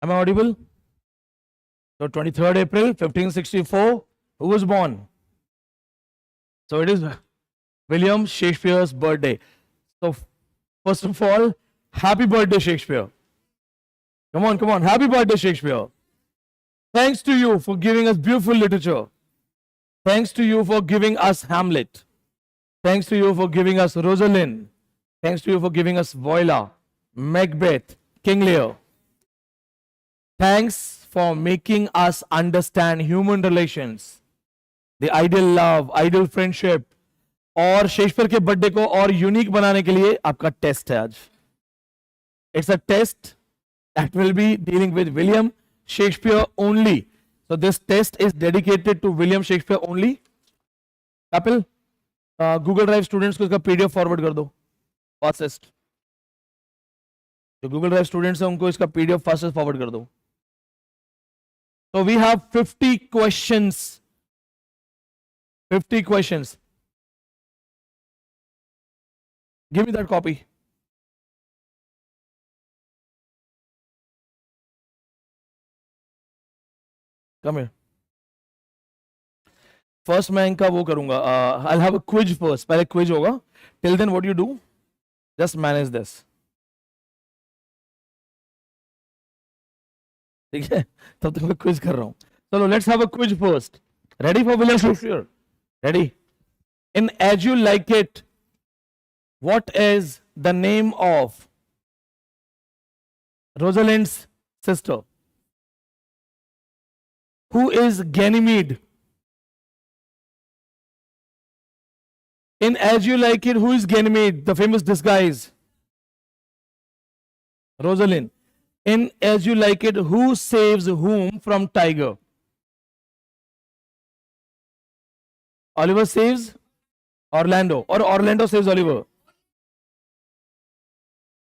Am I audible? So 23rd April 1564, who was born? So it is William Shakespeare's birthday. So first of all, happy birthday, Shakespeare. Come on, come on. Happy birthday, Shakespeare. Thanks to you for giving us beautiful literature. Thanks to you for giving us Hamlet. Thanks to you for giving us Rosalind. Thanks to you for giving us Voila, Macbeth, King Lear. Thanks for making us understand human relations, the ideal love, ideal friendship. और Shakespeare के birthday को और unique बनाने के लिए आपका test है आज. It's a test that will be dealing with William Shakespeare only. So this test is dedicated to William Shakespeare only. Kapil, Google Drive students को इसका PDF फॉरवर्ड कर दो फास्टेस्ट. जो Google Drive students हैं उनको इसका PDF फास्टेस्ट फॉरवर्ड कर दो. So we have 50 questions. 50 questions. Give me that copy. Come here. First मैं इनका वो करूंगा. I'll have a quiz first. पहले quiz होगा. Till then what you do? Just manage this. ठीक है? तब तक मैं quiz कर रहा हूँ. चलो let's have a quiz first. Ready for William Shakespeare? Ready? In As You Like It, what is the name of Rosalind's sister? Who is Ganymede? In As You Like It, who is Ganymede, the famous disguise? Rosalind. In As You Like It, who saves whom from tiger? Oliver saves Orlando, or Orlando saves Oliver.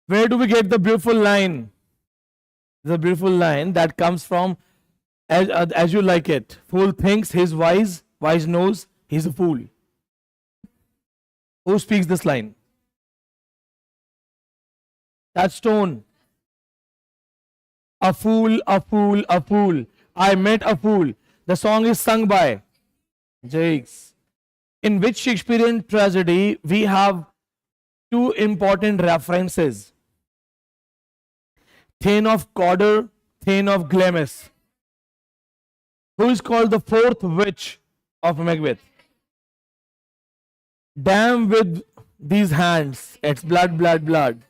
Where do we get the beautiful line? The beautiful line that comes from As You Like It. Fool thinks he's wise, wise knows he's a fool. Who speaks this line? Touchstone. A fool, a fool, a fool. I met a fool. The song is sung by Jakes. In which Shakespearean tragedy we have two important references? Thane of Cawdor, Thane of Glamis. Who is called the fourth witch of Macbeth? Damn with these hands, it's blood, blood, blood.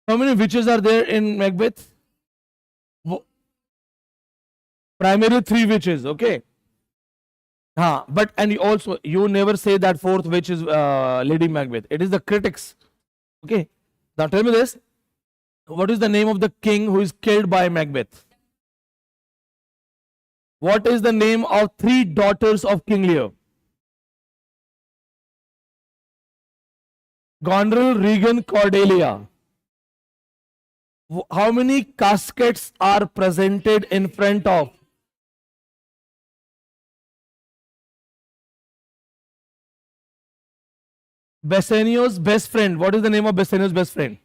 How many witches are there in Macbeth? Primarily 3 witches, okay? But and also you never say that fourth witch is Lady Macbeth. It is the critics. Okay. Now tell me this. What is the name of the king who is killed by Macbeth? What is the name of 3 daughters of King Lear? Goneril, Regan, Cordelia. How many caskets are presented in front of? Bassanio's best friend. What is the name of Bassanio's best friend?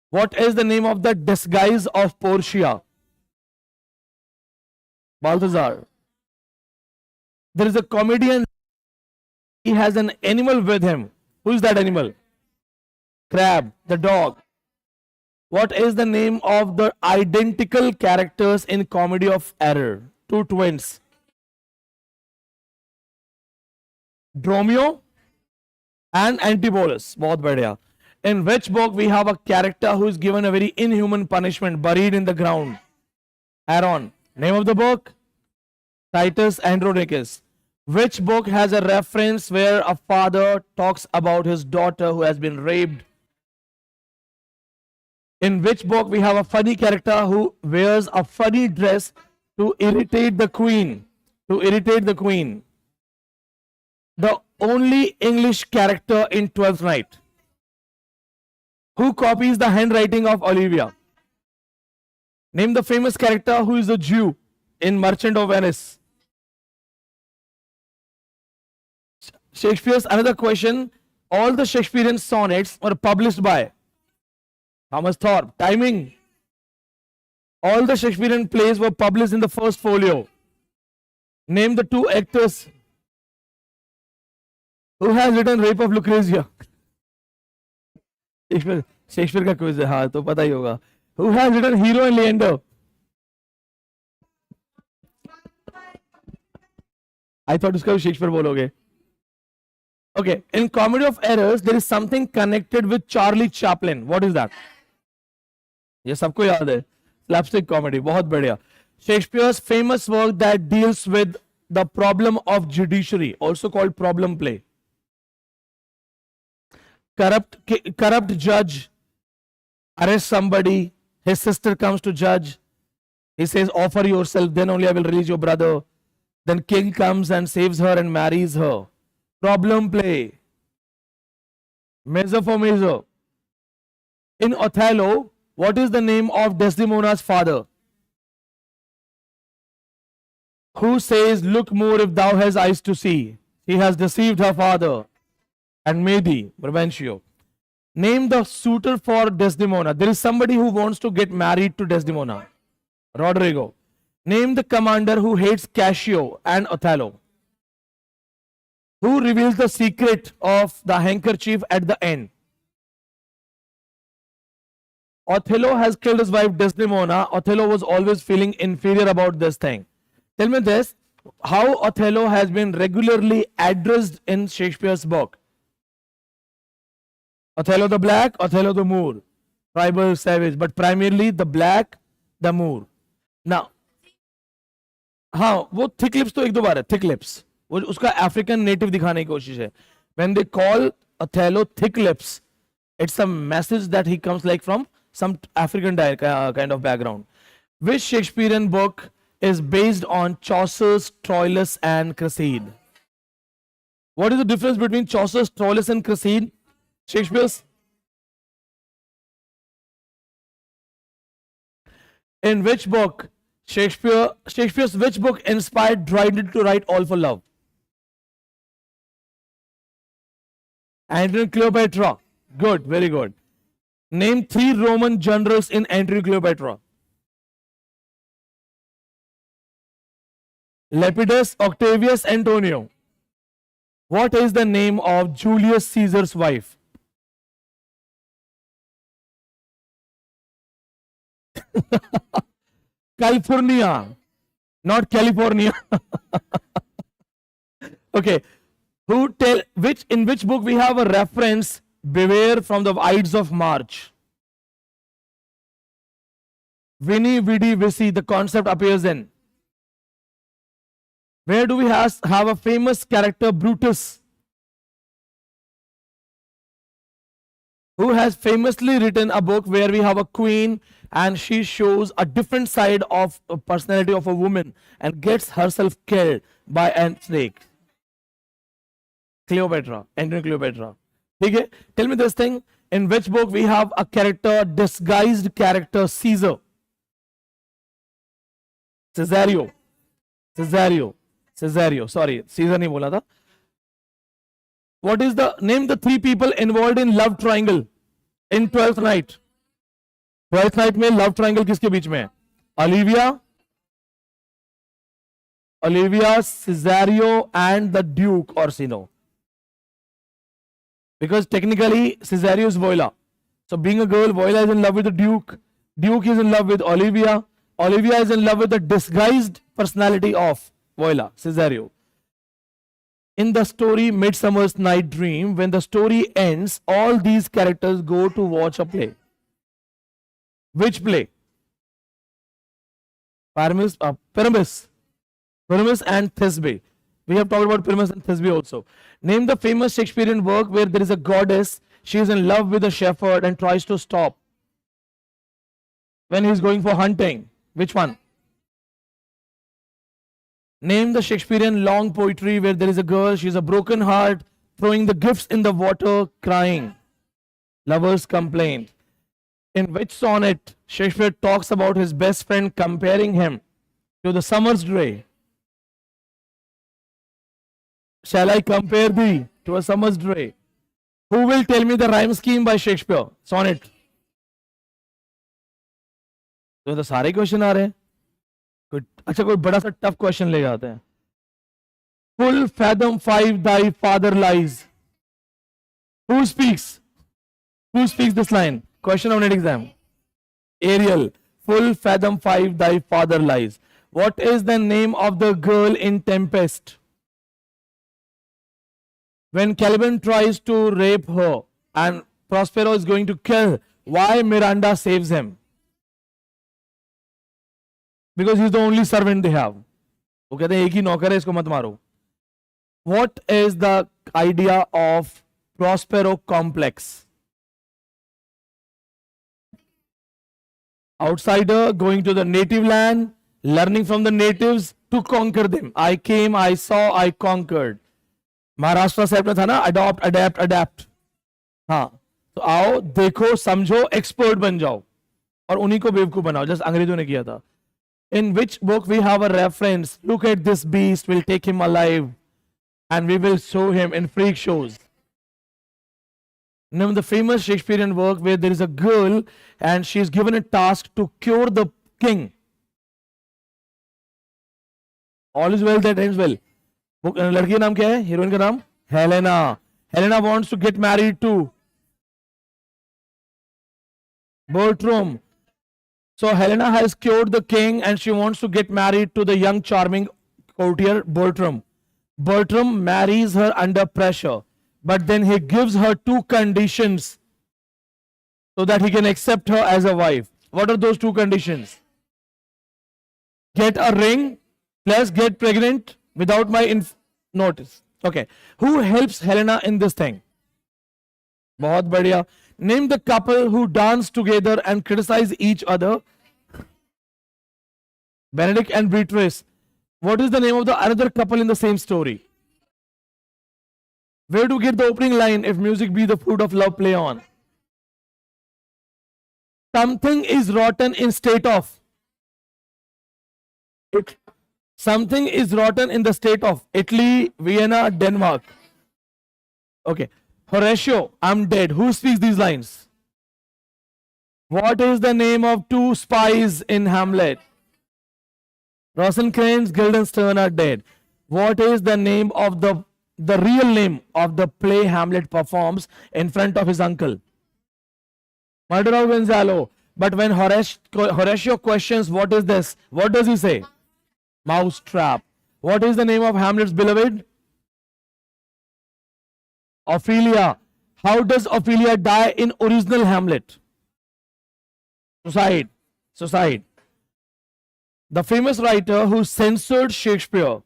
What is the name of the disguise of Portia? Balthazar. There is a comedian. He has an animal with him. Who is that animal? Crab, the dog. What is the name of the identical characters in Comedy of Error? 2 twins. Dromio and Antipholus. बहुत बढ़िया. In which book we have a character who is given a very inhuman punishment, buried in the ground? Aaron. Name of the book? Titus Andronicus. Which book has a reference where a father talks about his daughter who has been raped? In which book we have a funny character who wears a funny dress to irritate the queen? To irritate the queen. The only English character in Twelfth Night. Who copies the handwriting of Olivia? Name the famous character who is a Jew in Merchant of Venice. Shakespeare's another question. All the Shakespearean sonnets were published by Thomas Thorpe. Timing. All the Shakespearean plays were published in the first folio. Name the two actors who has written Rape of Lucrezia. Shakespeare का quiz है, हाँ तो पता ही होगा. Who has written Hero and Leander? I thought उसका भी Shakespeare बोलोगे. Okay, in Comedy of Errors there is something connected with Charlie Chaplin. What is that? ये सबको याद है. Slapstick comedy, बहुत बढ़िया. Shakespeare's famous work that deals with the problem of judiciary, also called problem play. Corrupt judge arrests somebody. His sister comes to judge. He says, offer yourself, then only I will release your brother. Then king comes and saves her and marries her. Problem play. Measure for measure. In Othello, what is the name of Desdemona's father? Who says, look more if thou hast eyes to see. He has deceived her father and made thee, Brabantio. Name the suitor for Desdemona. There is somebody who wants to get married to Desdemona. Rodrigo. Name the commander who hates Cassio and Othello. Who reveals the secret of the handkerchief at the end? Othello has killed his wife Desdemona. Othello was always feeling inferior about this thing. Tell me this, how Othello has been regularly addressed in Shakespeare's book. Othello the Black, Othello the Moor, tribal savage, but primarily the Black, the Moor. Now, हाँ वो thick lips तो एक दो बार है, thick lips. वो उसका African native दिखाने की कोशिश है. When they call Othello thick lips, it's a message that he comes like from some African kind of background. Which Shakespearean book is based on Chaucer's Troilus and Cresside? What is the difference between Chaucer's Troilus and Cresside? Shakespeare's. In which book Shakespeare's which book inspired Dryden to write All for Love? Antony and Cleopatra. Good, very good. Name 3 Roman generals in Antony and Cleopatra. Lepidus, Octavius, Antonio. What is the name of Julius Caesar's wife? California, not California. Okay. In which book we have a reference, beware from the Ides of March? Vini, Vidi, Vici, the concept appears in. Where do we have a famous character, Brutus, who has famously written a book where we have a queen and she shows a different side of a personality of a woman and gets herself killed by a snake? Cleopatra, Antony Cleopatra. Okay? Tell me this thing, in which book we have a character, disguised character, Caesar? Cesario. Sorry, Caesar नहीं बोला था. What is the name the 3 people involved in love triangle in 12th Night? 12th Night में love triangle किसके बीच में है? Olivia, Cesario and the Duke Orsino. Because technically Cesario is Voila. So being a girl, Voila is in love with the Duke. Duke is in love with Olivia. Olivia is in love with the disguised personality of Voila, Cesario. In the story Midsummer's Night Dream, when the story ends, all these characters go to watch a play. Which play? Pyramus and Thisbe. We have talked about Pyramus and Thisbe also. Name the famous Shakespearean work where there is a goddess, she is in love with a shepherd and tries to stop when he is going for hunting. Which one? Name the Shakespearean long poetry where there is a girl, she has a broken heart, throwing the gifts in the water, crying. Lover's complaint. In which sonnet Shakespeare talks about his best friend comparing him to the summer's day? Shall I compare thee to a summer's day? Who will tell me the rhyme scheme by Shakespeare? Sonnet. तो सारे question आ रहे हैं। कोई अच्छा कोई बड़ा सा tough question ले जाते हैं। Full fathom 5 thy father lies. Who speaks? Who speaks this line? Question of net exam. Ariel. Full fathom 5 thy father lies. What is the name of the girl in Tempest? When Caliban tries to rape her and Prospero is going to kill, why Miranda saves him? Because he's the only servant they have. वो कहते हैं एक ही नौकर है, इसको मत मारो. What is the idea of Prospero complex? Outsider going to the native land, learning from the natives to conquer them. I came, I saw, I conquered. Maharashtra set में था ना, अडॉप्ट अडेप्ट अडेप्ट. हाँ, तो आओ देखो समझो एक्सपर्ट बन जाओ और उन्हीं को बेवकूफ बनाओ, जैसे अंग्रेजों ने किया था. In which book we have a reference? Look at this beast, we'll take him alive and we will show him in freak shows. Name the famous Shakespearean work where there is a girl and she is given a task to cure the king. All is well that ends well. लड़की का नाम क्या है? Heroine का नाम Helena. Helena wants to get married to Bertram. So Helena has cured the king and she wants to get married to the young charming courtier Bertram. Bertram marries her under pressure, but then he gives her two conditions so that he can accept her as a wife. What are those two conditions? Get a ring plus get pregnant without my notice. Okay. Who helps Helena in this thing? बहुत बढ़िया. Name the couple who dance together and criticize each other. Benedict and Beatrice. What is the name of the another couple in the same story? Where do we get the opening line? If music be the fruit of love, play on. Something is rotten in state of. Something is rotten in the state of Italy, Vienna, Denmark. Okay. Horatio, I'm dead. Who speaks these lines? What is the name of two spies in Hamlet? Rosencrantz, Guildenstern are dead. What is the name of the real name of the play Hamlet performs in front of his uncle? Murder of Gonzalo. But when Horatio questions what is this, what does he say? Mousetrap. What is the name of Hamlet's beloved? Ophelia. How does Ophelia die in original Hamlet? Suicide. Suicide. The famous writer who censored Shakespeare,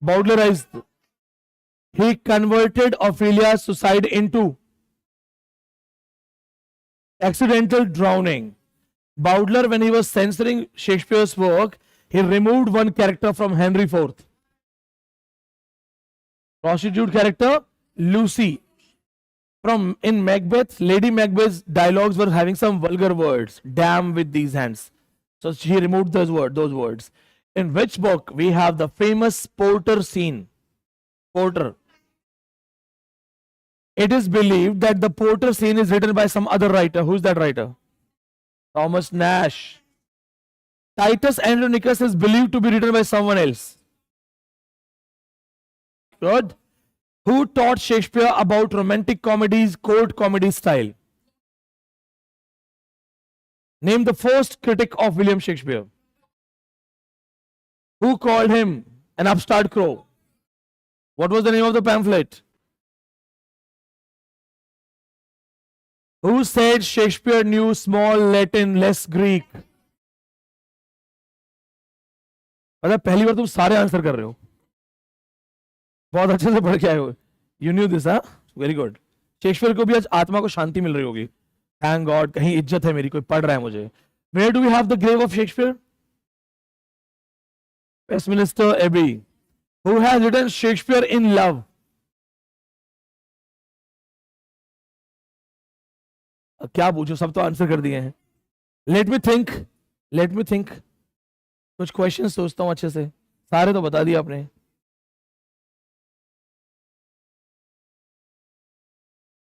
Baudelaire, he converted Ophelia's suicide into accidental drowning. Baudelaire, when he was censoring Shakespeare's work, he removed one character from Henry IV. Prostitute character, Lucy. From in Macbeth, Lady Macbeth's dialogues were having some vulgar words. Damn with these hands. So she removed those words. In which book we have the famous Porter scene? Porter. It is believed that the Porter scene is written by some other writer. Who is that writer? Thomas Nash. Titus Andronicus is believed to be written by someone else. Good. Who taught Shakespeare about romantic comedies, court comedy style? Name the first critic of William Shakespeare. Who called him an upstart crow? What was the name of the pamphlet? Who said Shakespeare knew small Latin, less Greek? मतलब पहली बार तुम सारे answer कर रहे हो, बहुत अच्छे से पढ़ के आए हो. यू न्यू दिस, हाँ, वेरी गुड. शेक्सपियर को भी आज आत्मा को शांति मिल रही होगी. थैंक गॉड, कहीं इज्जत है मेरी, कोई पढ़ रहा है मुझे. Where do we have the grave of Shakespeare? Westminster Abbey. Who has written Shakespeare in love? क्या पूछो, सब तो आंसर कर दिए हैं. Let me think. कुछ क्वेश्चन सोचता हूं अच्छे से. सारे तो बता दिए आपने.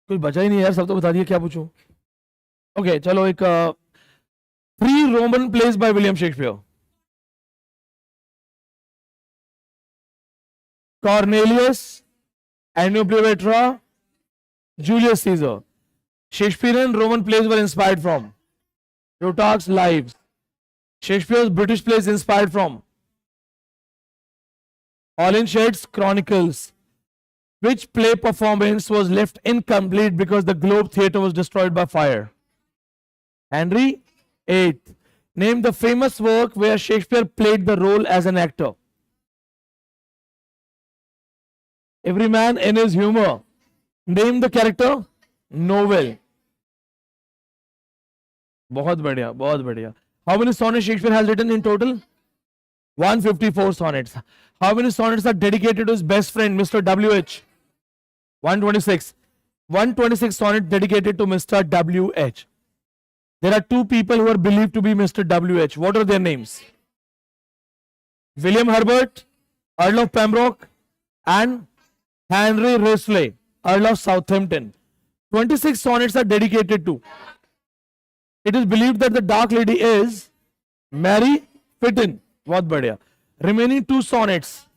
कुछ बचा ही नहीं यार, सब तो बता दिए, क्या पूछूं. ओके चलो, एक 3 Roman plays by William Shakespeare. Cornelius, Cleopatra, Julius Caesar. Shakespearean Roman plays were inspired from Plutarch's Lives. Shakespeare's British plays inspired from Holinshed's Chronicles. Which play performance was left incomplete because the Globe Theatre was destroyed by fire? Henry VIII. Name the famous work where Shakespeare played the role as an actor. Every Man in His Humor. Name the character. Novel. बहुत बढ़िया, बहुत बढ़िया. How many sonnets Shakespeare has written in total? 154 sonnets. How many sonnets are dedicated to his best friend, Mr. W.H.? 126. 126 sonnets dedicated to Mr. W.H. There are 2 people who are believed to be Mr. W.H. What are their names? William Herbert, Earl of Pembroke, and Henry Wriothesley, Earl of Southampton. 26 sonnets are dedicated to. It is believed that the Dark Lady is Mary Fitton. बहुत बढ़िया. Remaining 2 sonnets.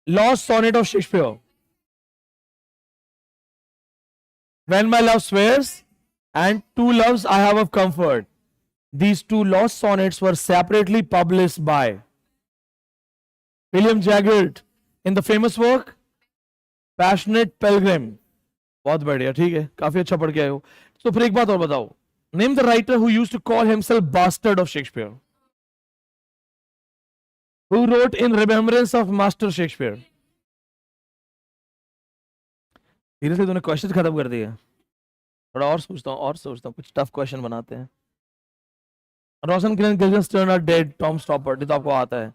Lost sonnet of Shakespeare. When My Love Swears and Two Loves I Have of Comfort. These 2 lost sonnets were separately published by William Jaggard in the famous work Passionate Pilgrim. बहुत बढ़िया, ठीक है, काफी अच्छा पढ़ के आए हो. तो फिर एक बात और बताओ. Name the writer who used to call himself bastard of Shakespeare. Who wrote in remembrance of Master Shakespeare? Seriously तूने क्वेश्चन खत्म कर दिया. थोड़ा और सोचता हूँ कुछ टफ क्वेश्चन बनाते हैं. रोशन किरण गिल्डन आर डेड, टॉम स्टॉपर्ट, ये तो आपको आता है.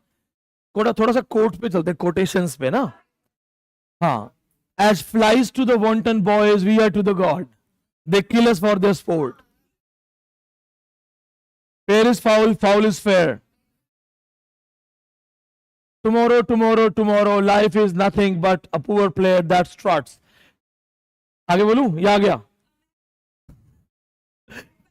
थोड़ा सा कोट पे चलते हैं, कोटेशंस पे ना. हाँ. As flies to the wanton boys, we are to the god. They kill us for their sport. Fair is foul, foul is fair. Tomorrow, tomorrow, tomorrow, life is nothing but a poor player that struts. आगे बोलूं? ये आ गया.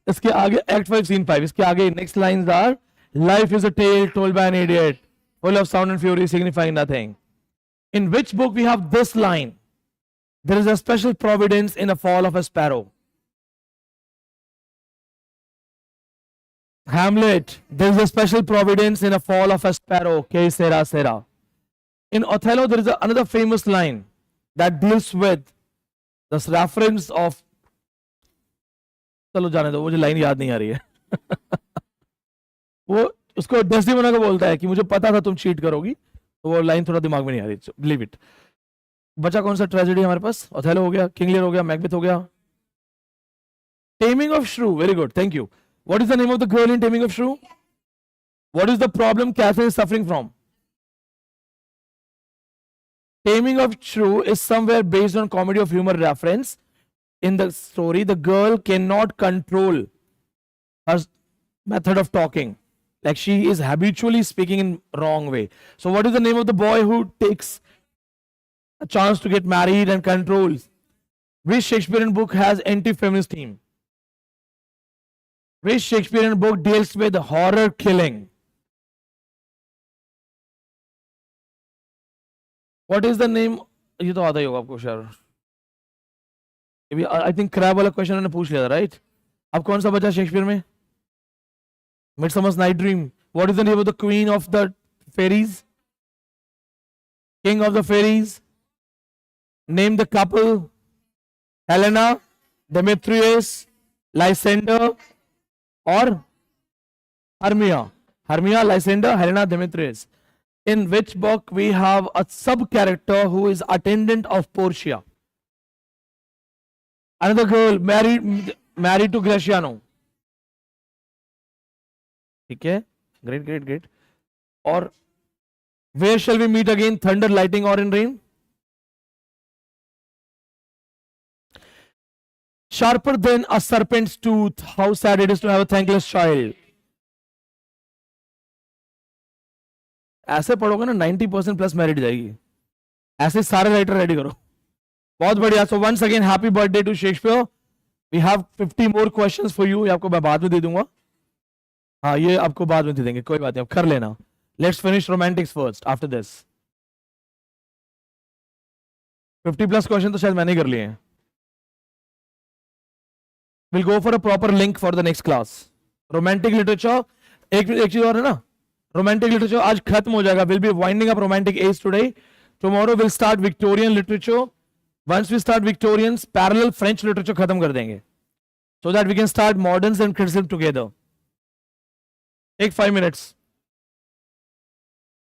इसके आगे Act 5 Scene 5. इसके आगे next lines are life is a tale told by an idiot, full of sound and fury, signifying nothing. In which book we have this line? There is a special providence in the fall of a sparrow. Hamlet. There is a special providence in the fall of a sparrow. Que sera sera. In Othello, there is another famous line that deals with the reference of. चलो जाने दो, मुझे line याद नहीं आ रही है. वो उसको डेस्टिमोना को बोलता है कि मुझे पता था तुम चीट करोगी, तो वो लाइन थोड़ा दिमाग में नहीं आ रही. Leave it. बचा कौन सा ट्रेजेडी हमारे पास? ओथेलो हो गया, किंग लियर हो गया, मैकबेथ हो गया. टेमिंग ऑफ श्रू. Very good, thank you. What is the name of the girl in Taming of Shrew? What is the problem Catherine is suffering from? Taming of Shrew is somewhere based on comedy of humor reference. In the story, the girl cannot control her method of talking. Like she is habitually speaking in wrong way. So what is the name of the boy who takes a chance to get married and controls? Which Shakespearean book has anti-feminist theme? Which Shakespearean book deals with horror killing? What is the name? ये तो आता ही होगा आपको शायद. I think crab वाला question मैंने पूछ लिया था, right? अब कौन सा बचा शेक्सपियर में? Midsummer's Night Dream. What is the name of the queen of the fairies? King of the fairies. Name the couple. Helena, Demetrius, Lysander, or Hermia. Hermia, Lysander, Helena, Demetrius. In which book we have a sub-character who is attendant of Portia? Another girl married to Gratiano. Okay, great. Or where shall we meet again? Thunder, lightning, or in rain? Sharper than a serpent's tooth. How sad it is to have a thankless child. ऐसे पढ़ोगे ना 90% plus merit जाएगी. ऐसे सारे writer ready करो. बहुत बढ़िया. So once again happy birthday to Shakespeare. We have 50 more questions for you. ये आपको मैं बाद में दे दूंगा. हाँ ये आपको बाद में दे देंगे, कोई बात नहीं, आप कर लेना. Let's finish Romantics first after this. 50+ question तो शायद मैंने ही कर लिए हैं. Will go for a proper link for the next class. Romantic literature, एक चीज और है ना, रोमांटिक लिटरेचर आज खत्म हो जाएगा. Will be winding up romantic age today. Tomorrow will start Victorian literature. Once we start Victorians, parallel French literature खत्म कर देंगे, so that we can start moderns and criticism together. Take 5 minutes.